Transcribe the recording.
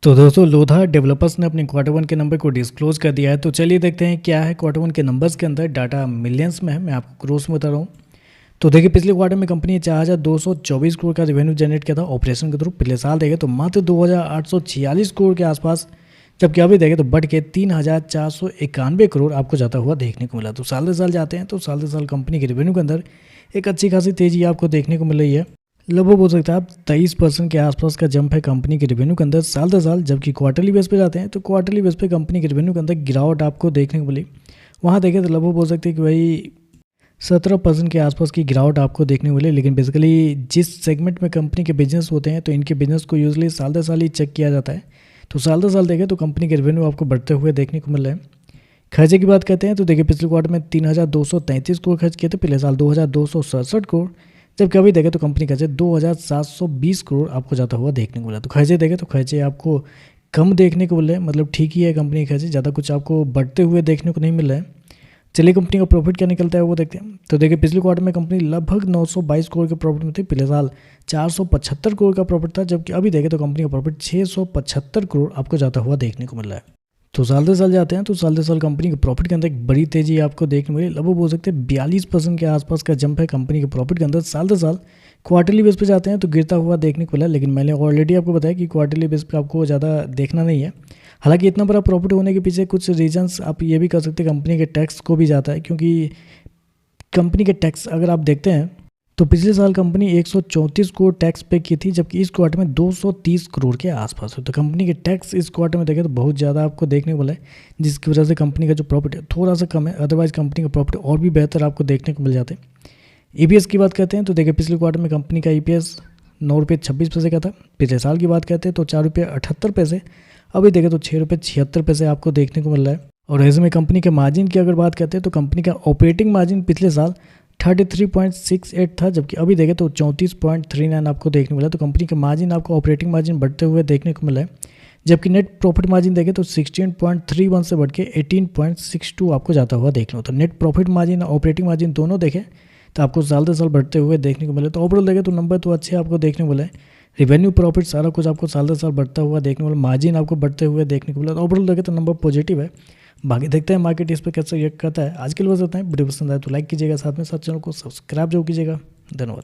तो दोस्तों लोधा डेवलपर्स ने अपने क्वार्टर वन के नंबर को डिस्क्लोज कर दिया है। तो चलिए देखते हैं क्या है क्वार्टर वन के नंबर्स के अंदर। डाटा मिलियंस में है, मैं आपको क्रोर्स में बता रहा हूँ। तो देखिए पिछले क्वार्टर में कंपनी ने 4,224 करोड़ का रेवेन्यू जनरेट किया था ऑपरेशन के थ्रू। पिछले साल देखें तो मात्र 2,846 करोड़ के आसपास, जबकि अभी देखें तो बढ़ के 3,491 करोड़ आपको जाता हुआ देखने को मिला। तो साल दर साल जाते हैं तो साल दर साल कंपनी के रेवेन्यू के अंदर एक अच्छी खासी तेजी आपको देखने को मिल रही है। लगभग हो सकता है आप 23% के आसपास का जंप है कंपनी के रेवेन्यू के अंदर साल दर साल। जबकि क्वार्टरली बेस पे जाते हैं तो क्वार्टरली बेस पे कंपनी के रेवेन्यू के अंदर गिरावट आपको देखने को मिली। वहाँ देखें तो लगभग हो सकते हैं कि भाई 17% के आसपास की गिरावट आपको देखने को मिली। लेकिन बेसिकली जिस सेगमेंट में कंपनी के बिजनेस होते हैं तो इनके बिजनेस को यूजली साल दर साल ही चेक किया जाता है। तो साल दर साल देखें तो कंपनी के रेवेन्यू आपको बढ़ते हुए देखने को मिल रहे हैं। खर्चे की बात करते हैं तो देखिए पिछले क्वार्टर में 3,233 करोड़ खर्च किए थे, पिछले साल 2,267 करोड़, जबकि अभी देखें तो कंपनी खर्चे 2,720 करोड़ आपको जाता हुआ देखने को मिला। तो खर्चे देखें तो खर्चे आपको कम देखने को मिल रहे हैं, मतलब ठीक ही है कंपनी के खर्चे, ज़्यादा कुछ आपको बढ़ते हुए देखने को नहीं मिल रहा है। चलिए कंपनी का प्रॉफिट क्या निकलता है वो देखते हैं। तो देखिए पिछले क्वार्टर में कंपनी लगभग 922 करोड़ के प्रॉफिट में थी, पिछले साल 475 करोड़ का प्रॉफिट था, जबकि अभी देखें तो कंपनी का प्रॉफिट 675 करोड़ आपको जाता हुआ देखने को मिल रहा है। तो साल दर साल जाते हैं तो साल दर साल कंपनी के प्रॉफिट के अंदर एक बड़ी तेजी आपको देखने मिली। लगभग बोल सकते हैं 42% के आसपास का जंप है कंपनी के प्रॉफिट के अंदर साल दर साल। क्वार्टरली बेस पे जाते हैं तो गिरता हुआ देखने को मिला, लेकिन मैंने ऑलरेडी आपको बताया कि क्वार्टरली बेस पे आपको ज़्यादा देखना नहीं है। हालांकि इतना बड़ा प्रॉफिट होने के पीछे कुछ रीजंस आप ये भी कर सकते हैं, कंपनी के टैक्स को भी जाता है, क्योंकि कंपनी के टैक्स अगर आप देखते हैं तो पिछले साल कंपनी 134 करोड़ टैक्स पे की थी, जबकि इस क्वार्टर में 230 करोड़ के आसपास है। तो कंपनी के टैक्स इस क्वार्टर में देखें तो बहुत ज़्यादा आपको देखने को मिला है, जिसकी वजह से कंपनी का जो प्रॉफिट है थोड़ा सा कम है। अदरवाइज कंपनी का प्रॉफिट और भी बेहतर आपको देखने को मिल जाते हैं। ईपीएस की बात करते हैं तो देखिए पिछले क्वार्टर में कंपनी का ईपीएस 9 रुपये 26 पैसे का था। पिछले साल की बात करते हैं तो 4 रुपये 78 पैसे, अभी देखें तो 6 रुपये 76 पैसे आपको देखने को मिल रहा है। और ऐसे में कंपनी के मार्जिन की अगर बात करते हैं तो कंपनी का ऑपरेटिंग मार्जिन पिछले साल 33.68 था, जबकि अभी देखें तो 34.39 आपको देखने को मिला। तो कंपनी का मार्जिन आपको ऑपरेटिंग मार्जिन बढ़ते हुए देखने को मिला है। जबकि नेट प्रॉफिट मार्जिन देखें तो 16.31 से बढ़ के 18.62 आपको जाता हुआ देखने को। तो नेट प्रॉफिट मार्जिन और ऑपरेटिंग मार्जिन दोनों देखें तो आपको साल दर साल बढ़ते हुए देखने को मिले। तो ओवरऑल देखें तो नंबर तो अच्छे आपको देखने को मिले, रेवेन्यू प्रॉफिट सारा कुछ आपको साल दर साल बढ़ता हुआ देखने को मिला, मार्जिन आपको बढ़ते हुए देखने को मिला। तो ओवरऑल देखें तो नंबर पॉजिटिव है। बाकी देखते हैं मार्केट इस पर कैसे रिएक्ट करता है। आज के लिए बस इतना ही। वीडियो पसंद आए तो लाइक कीजिएगा, साथ में साथ चैनल को सब्सक्राइब जरूर कीजिएगा। धन्यवाद।